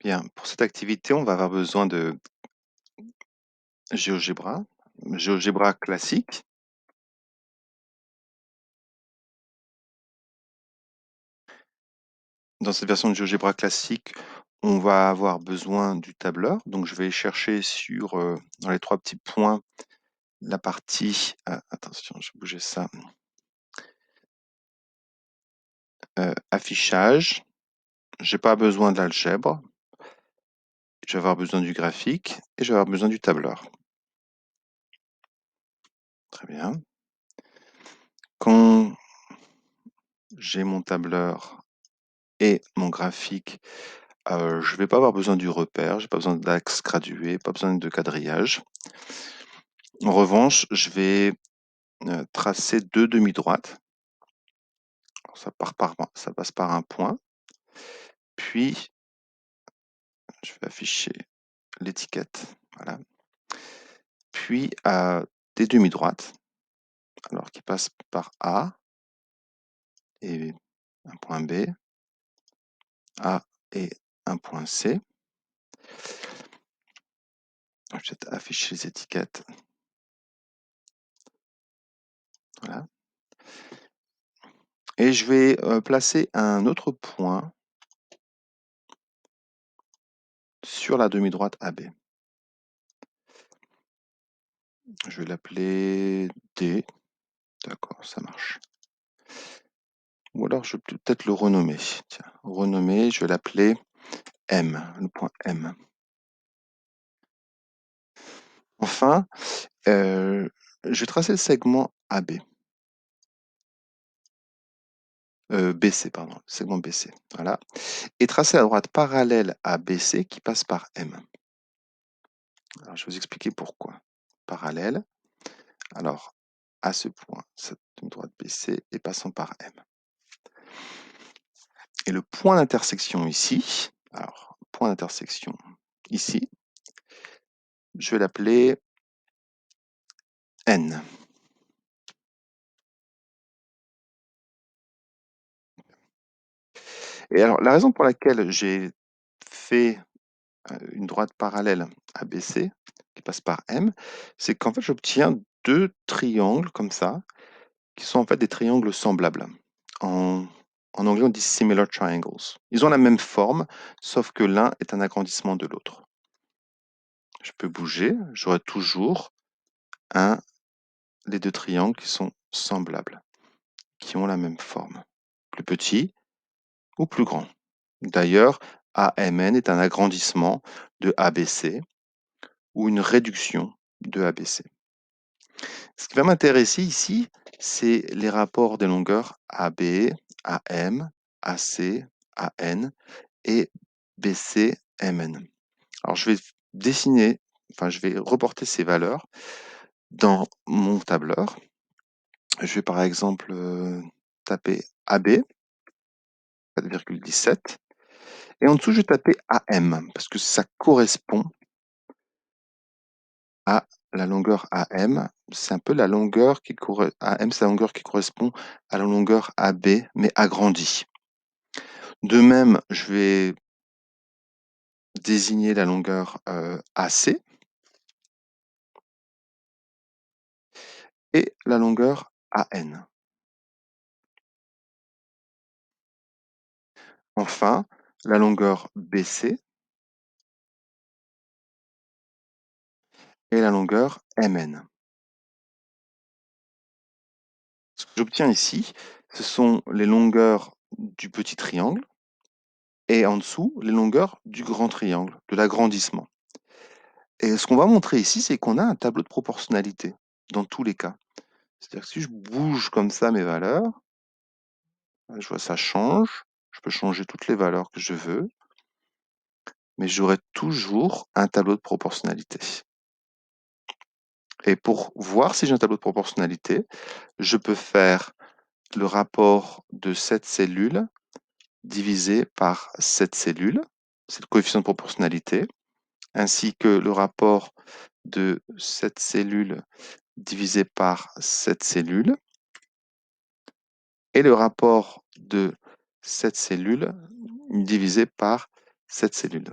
Bien, pour cette activité, on va avoir besoin de GeoGebra, GeoGebra classique. Dans cette version de GeoGebra classique, on va avoir besoin du tableur. Donc, je vais chercher dans les 3 petits points, la partie, attention, je vais bouger ça, affichage. J'ai pas besoin de l'algèbre. Je vais avoir besoin du graphique et je vais avoir besoin du tableur. Très bien. Quand j'ai mon tableur et mon graphique, je vais pas avoir besoin du repère, j'ai pas besoin d'axe gradué, pas besoin de quadrillage. En revanche, je vais tracer 2 demi-droites. Ça passe par un point, puis je vais afficher l'étiquette, voilà. Puis des demi-droites, alors qui passent par A et un point B, A et un point C. Je vais peut-être afficher les étiquettes. Voilà. Et je vais placer un autre point sur la demi-droite AB. Je vais l'appeler D. D'accord, ça marche. Ou alors je vais peut-être le renommer. Tiens, renommer, je vais l'appeler M, le point M. Enfin, je vais tracer le segment AB. BC, pardon, le segment BC. Voilà. Et tracer la droite parallèle à BC qui passe par M. Alors, je vais vous expliquer pourquoi. Parallèle. Alors, à ce point, cette droite BC est passant par M. Et le point d'intersection ici, alors, point d'intersection ici, je vais l'appeler N. Et alors, la raison pour laquelle j'ai fait une droite parallèle à BC, qui passe par M, c'est qu'en fait, j'obtiens 2 triangles comme ça, qui sont en fait des triangles semblables. En anglais, on dit similar triangles. Ils ont la même forme, sauf que l'un est un agrandissement de l'autre. Je peux bouger, j'aurai toujours les 2 triangles qui sont semblables, qui ont la même forme, plus petit ou plus grand. D'ailleurs, AMN est un agrandissement de ABC ou une réduction de ABC. Ce qui va m'intéresser ici, c'est les rapports des longueurs AB, AM, AC, AN et BC, MN. Alors, je vais je vais reporter ces valeurs dans mon tableur. Je vais par exemple taper AB, 4,17, et en dessous, je vais taper AM, parce que ça correspond à la longueur AM. C'est un peu la longueur AM, c'est la longueur qui correspond à la longueur AB, mais agrandie. De même, je vais désigner la longueur AC et la longueur AN. Enfin, la longueur BC et la longueur MN. Ce que j'obtiens ici, ce sont les longueurs du petit triangle et en dessous, les longueurs du grand triangle, de l'agrandissement. Et ce qu'on va montrer ici, c'est qu'on a un tableau de proportionnalité dans tous les cas. C'est-à-dire que si je bouge comme ça mes valeurs, je vois ça change, je peux changer toutes les valeurs que je veux, mais j'aurai toujours un tableau de proportionnalité. Et pour voir si j'ai un tableau de proportionnalité, je peux faire le rapport de cette cellule divisé par cette cellule, c'est le coefficient de proportionnalité, ainsi que le rapport de cette cellule divisé par cette cellule, et le rapport de cette cellule divisé par cette cellule.